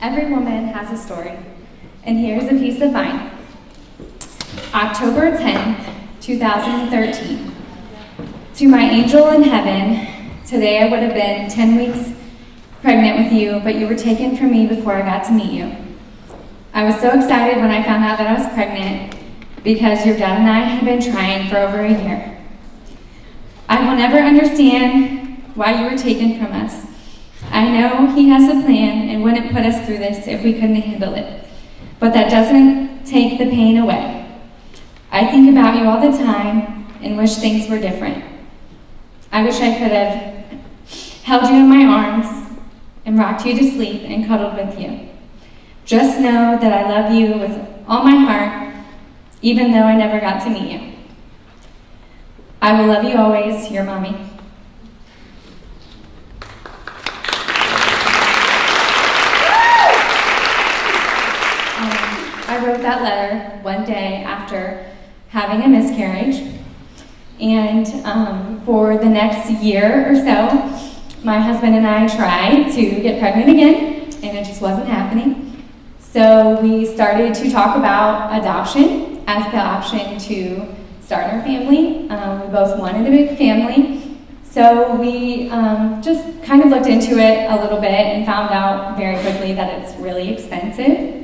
Every woman has a story, and here's a piece of mine. October 10th, 2013. To my angel in heaven, today I would have been 10 weeks pregnant with you, but you were taken from me before I got to meet you. I was so excited when I found out that I was pregnant because your dad and I had been trying for over a year. I will never understand why you were taken from us. I know he has a plan and wouldn't put us through this if we couldn't handle it, but that doesn't take the pain away. I think about you all the time and wish things were different. I wish I could have held you in my arms and rocked you to sleep and cuddled with you. Just know that I love you with all my heart, even though I never got to meet you. I will love you always, your mommy. I wrote that letter one day after having a miscarriage, and for the next year or so, my husband and I tried to get pregnant again, and it just wasn't happening. So we started to talk about adoption as the option to start our family. We both wanted a big family, so we just kind of looked into it a little bit and found out very quickly that it's really expensive.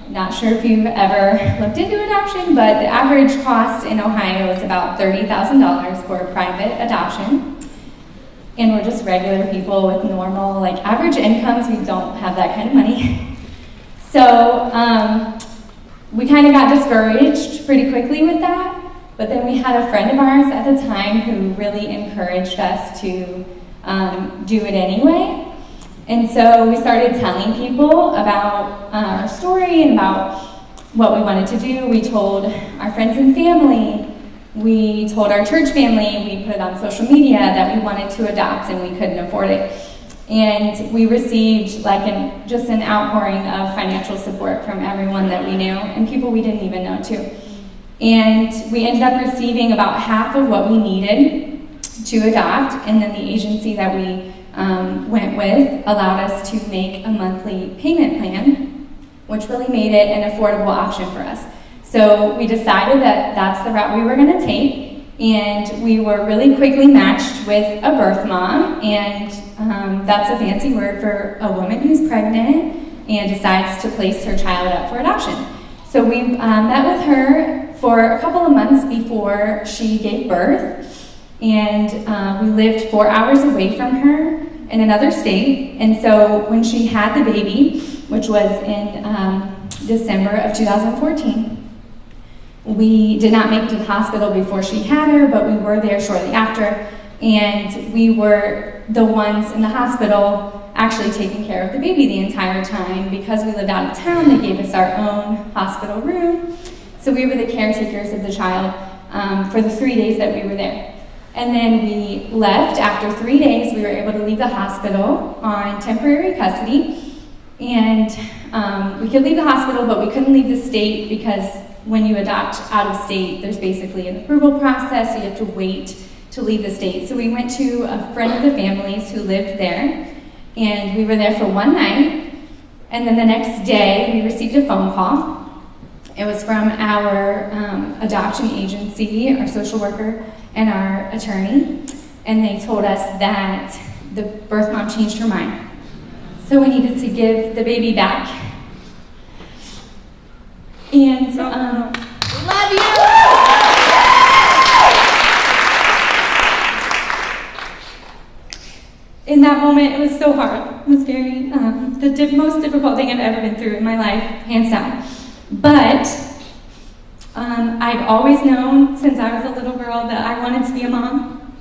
Not sure if you've ever looked into adoption, but the average cost in Ohio is about $30,000 for private adoption. And we're just regular people with normal, average incomes. We don't have that kind of money. So we kind of got discouraged pretty quickly with that. But then we had a friend of ours at the time who really encouraged us to do it anyway. And so we started telling people about our story and about what we wanted to do. We told our friends and family. We told our church family. We put it on social media that we wanted to adopt and we couldn't afford it. And we received just an outpouring of financial support from everyone that we knew and people we didn't even know too. And we ended up receiving about half of what we needed to adopt, and then the agency that we went with allowed us to make a monthly payment plan, which really made it an affordable option for us. So we decided that that's the route we were going to take, and we were really quickly matched with a birth mom, and that's a fancy word for a woman who's pregnant and decides to place her child up for adoption. So we met with her for a couple of months before she gave birth, and we lived 4 hours away from her in another state. And so when she had the baby, which was in December of 2014, we did not make it to the hospital before she had her, but we were there shortly after, and we were the ones in the hospital actually taking care of the baby the entire time. Because we lived out of town, they gave us our own hospital room, so we were the caretakers of the child for the 3 days that we were there. And then we left. After 3 days, we were able to leave the hospital on temporary custody, and we could leave the hospital, but we couldn't leave the state because when you adopt out of state, there's basically an approval process, so you have to wait to leave the state. So we went to a friend of the family's who lived there, and we were there for one night, and then the next day we received a phone call. It was from our adoption agency, our social worker, and our attorney, and they told us that the birth mom changed her mind. So we needed to give the baby back. And love you! In that moment, it was so hard. It was very, the most difficult thing I've ever been through in my life, hands down. But I've always known since I was a little girl that I wanted to be a mom.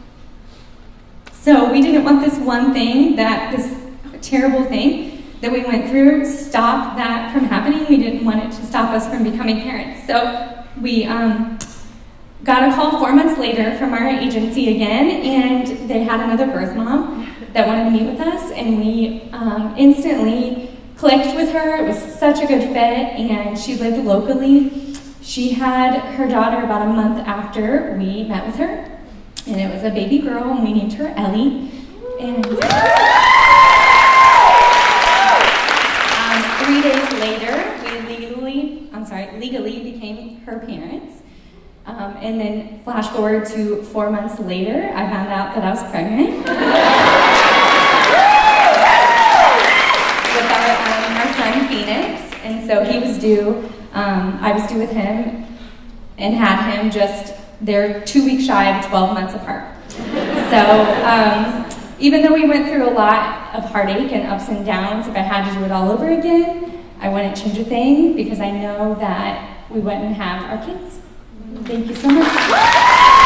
So we didn't want this one thing, this terrible thing that we went through, stop that from happening. We didn't want it to stop us from becoming parents. So we got a call 4 months later from our agency again, and they had another birth mom that wanted to meet with us, and we instantly clicked with her. It was such a good fit, and she lived locally. She had her daughter about a month after we met with her, and it was a baby girl, and we named her Ellie. And it later, we legally became her parents. And then flash forward to 4 months later, I found out that I was pregnant. With our son Phoenix. And so he was due, I was due with him and had him they're 2 weeks shy of 12 months apart. So even though we went through a lot of heartache and ups and downs, if I had to do it all over again, I wouldn't change a thing because I know that we wouldn't have our kids. Thank you so much.